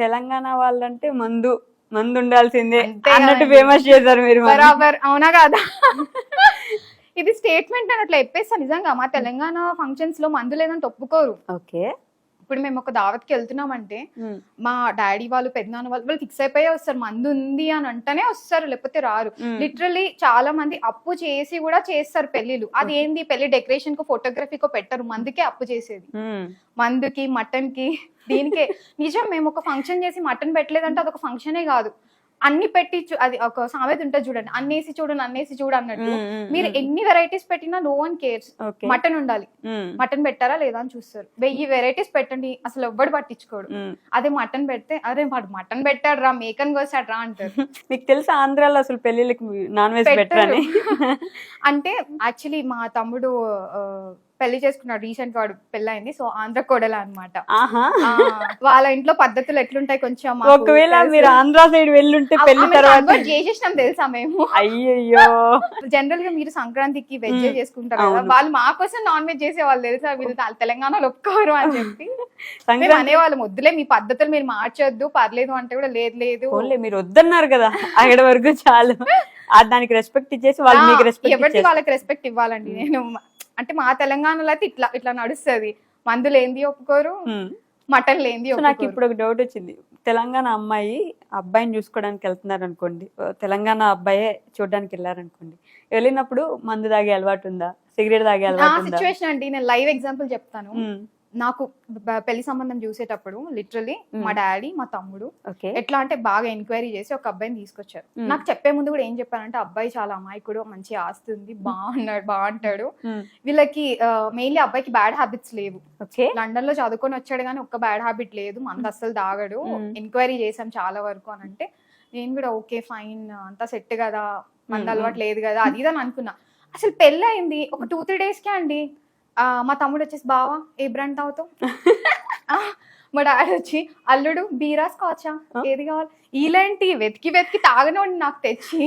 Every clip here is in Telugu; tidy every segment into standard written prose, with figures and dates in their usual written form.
తెలంగాణ వాళ్ళంటే మందు మందు ఉండాల్సిందే అంతే అన్నట్టు కదండి. ఫేమస్ చేశారు మీరు మరి. బరాబర్ అవునా కాదా? ఇది స్టేట్మెంట్ అని అట్లా చెప్పేస్తా. నిజంగా మా తెలంగాణ ఫంక్షన్స్ లో మందు లేదంటే ఒప్పుకోరు. ఓకే. ఇప్పుడు మేము ఒక దావత్కి వెళ్తున్నామంటే మా డాడీ వాళ్ళు పెద్దనాన్న వాళ్ళు ఫిక్స్ అయిపోయే వస్తారు, మందు ఉంది అని అంటేనే వస్తారు, లేకపోతే రారు. లిటరలీ చాలా మంది అప్పు చేసి కూడా చేస్తారు పెళ్లిలు. అది ఏంది, పెళ్లి డెకరేషన్ కు ఫోటోగ్రఫీకో పెట్టరు, మందుకే అప్పు చేసేది. మందుకి మటన్ కి దీనికే. నిజం, మేము ఒక ఫంక్షన్ చేసి మటన్ పెట్టలేదంటే అదొక ఫంక్షనే కాదు. అన్ని పెట్టి అది ఒక సామెత ఉంటుంది చూడండి, అన్నేసి చూడు నన్నేసి చూడు అన్నట్టు. మీరు ఎన్ని వెరైటీస్ పెట్టినా నో వన్ కేర్స్. మటన్ ఉండాలి, మటన్ పెట్టారా లేదా అని చూస్తారు. 1000 వెరైటీస్ పెట్టండి, అసలు ఎవ్వడు పట్టించుకోడు. అదే మటన్ పెడితే అరే వాడు మటన్ పెట్టాడు రా, మేకన్ కోసాడు రా అంటారు. మీకు తెలుసా ఆంధ్రాలో అసలు పెళ్లిళ్ళకి నాన్ వెజ్ పెట్టారని? అంటే యాక్చువల్లీ మా తమ్ముడు పెళ్లి చేసుకున్నాడు రీసెంట్ గా, వాడు పెళ్ళైంది. సో ఆంధ్ర కోడల అనమాట. వాళ్ళ ఇంట్లో పద్ధతులు ఎట్లుంటాయి కొంచెం. ఒకవేళ మీరు ఆంధ్ర సైడ్ వెళ్ళుంటే పెళ్లి తర్వాత చేసేసినాం తెలుసా మేము. అయ్యయ్యో. జనరల్ గా మీరు సంక్రాంతికి వెజ్ చేసుకుంటారు కదా, వాళ్ళు మా కోసం నాన్ వెజ్ చేసేవాళ్ళు తెలుసా. వీళ్ళు తెలంగాణలో ఒప్పుకోరు అని చెప్పి మేము అనేవాళ్ళం, వద్దులే మీ పద్ధతులు మీరు మార్చొద్దు పర్లేదు అంటే కూడా లేదు లేదు మీరు వద్దన్నారు కదా అక్కడ వరకు చాలు. దానికి రెస్పెక్ట్ ఇచ్చేసి వాళ్ళు మీకు రెస్పెక్ట్ ఎవరికి వాళ్ళకి రెస్పెక్ట్ ఇవ్వాలండి. నేను అంటే మా తెలంగాణలో అయితే ఇట్లా ఇట్లా నడుస్తుంది, మందులు ఏంది ఒప్పుకోరు, మటన్ లేంది. నాకు ఇప్పుడు ఒక డౌట్ వచ్చింది. తెలంగాణ అమ్మాయి అబ్బాయిని చూసుకోవడానికి వెళ్తున్నారు అనుకోండి, తెలంగాణ అబ్బాయే చూడడానికి వెళ్ళారనుకోండి, వెళ్ళినప్పుడు మందు తాగే అలవాటు ఉందా, సిగరెట్ తాగే అలవాటు ఉందా? సిచ్యువేషన్ అండి, నేను లైవ్ ఎగ్జాంపుల్ చెప్తాను. నాకు పెళ్లి సంబంధం చూసేటప్పుడు లిటరలీ మా డాడీ మా తమ్ముడు ఎట్లా అంటే బాగా ఎంక్వైరీ చేసి ఒక అబ్బాయిని తీసుకొచ్చారు. నాకు చెప్పే ముందు కూడా ఏం చెప్పారంటే, అబ్బాయి చాలా అమాయకుడు, మంచి ఆస్తి ఉంది, బాగుంటాడు. వీళ్ళకి మెయిన్లీ అబ్బాయికి బ్యాడ్ హ్యాబిట్స్ లేవు. లండన్ లో చదువుకొని వచ్చాడు కానీ ఒక్క బ్యాడ్ హ్యాబిట్ లేదు, మంది అస్సలు తాగడు, ఎంక్వైరీ చేసాం చాలా వరకు అని అంటే, నేను కూడా ఓకే ఫైన్ అంతా సెట్ కదా, మంది అలవాటు లేదు కదా అది ఇదని అనుకున్నా. అసలు పెళ్ళి అయింది ఒక 2-3 days కే అండి మా తమ్ముడు వచ్చేసి, బావా ఏ బ్రాండ్ తాగుతావు? మా డాడీ వచ్చి, అల్లుడు బీరా స్కాచా ఏది కావాలి? ఇలాంటి వెతికి వెతికి తాగనోడి నాకు తెచ్చి,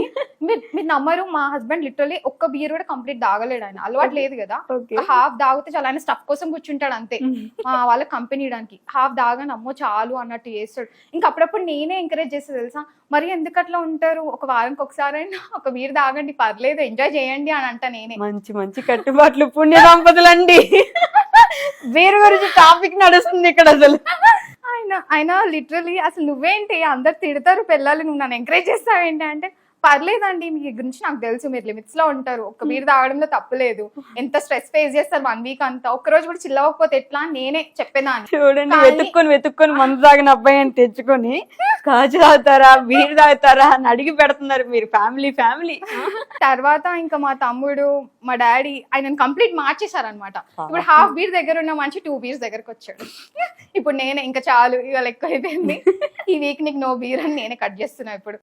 మీరు నమ్మరు, మా హస్బెండ్ లిటరలీ ఒక్క బీర్ కూడా కంప్లీట్ తాగలేడు. ఆయన అలవాటు లేదు కదా, హాఫ్ తాగితే చాలా, ఆయన స్టఫ్ కోసం కూర్చుంటాడు అంతే, వాళ్ళకి కంపెనీ ఇవ్వడానికి. హాఫ్ తాగని అమ్మో చాలు అన్నట్టు చేస్తాడు. ఇంకా అప్పుడప్పుడు నేనే ఎంకరేజ్ చేస్తే తెలుసా, మరి ఎందుకు అట్లా ఉంటారు, ఒక వారానికి ఒకసారైనా ఒక బీర్ తాగండి పర్లేదు, ఎంజాయ్ చేయండి అని అంట నేనే. మంచి మంచి కట్టుబాట్లు, పుణ్య దంపతులండి. వీరి గురించి టాపిక్ నడుస్తుంది ఇక్కడ అసలు. ఆయన లిటరలీ అసలు నువ్వేంటి అందరు తిడతారు పిల్లలు, నువ్వు నన్ను ఎంకరేజ్ చేస్తావేంటి అంటే, పర్లేదండి మీ గురించి నాకు తెలుసు, మీరు లిమిట్స్ లో ఉంటారు, ఒక్క బీర్ తాగడంలో తప్పులేదు, ఎంత స్ట్రెస్ ఫేస్ చేస్తారు 1 week అంతా, ఒక్కరోజు కూడా చిల్లవకపోతే ఎట్లా అని నేనే చెప్పేదాన్ని. చూడండి, వెతుక్కొని మందు తాగిన అబ్బాయి అని తెచ్చుకొని స్కాచ్ తాగుతారా బీర్ తాగుతారా అని అడిగి పెడుతున్నారు మీరు. ఫ్యామిలీ తర్వాత ఇంకా మా తమ్ముడు మా డాడీ ఆయన కంప్లీట్ మార్చేశారనమాట. ఇప్పుడు హాఫ్ బీర్ దగ్గర ఉన్న మంచి 2 beers దగ్గరకు వచ్చాడు. ఇప్పుడు నేనే ఇంకా చాలు ఇవాళ ఎక్కువ అయిపోయింది, ఈ వీక్ నీకు నో బీర్ అని నేనే కట్ చేస్తున్నా ఇప్పుడు.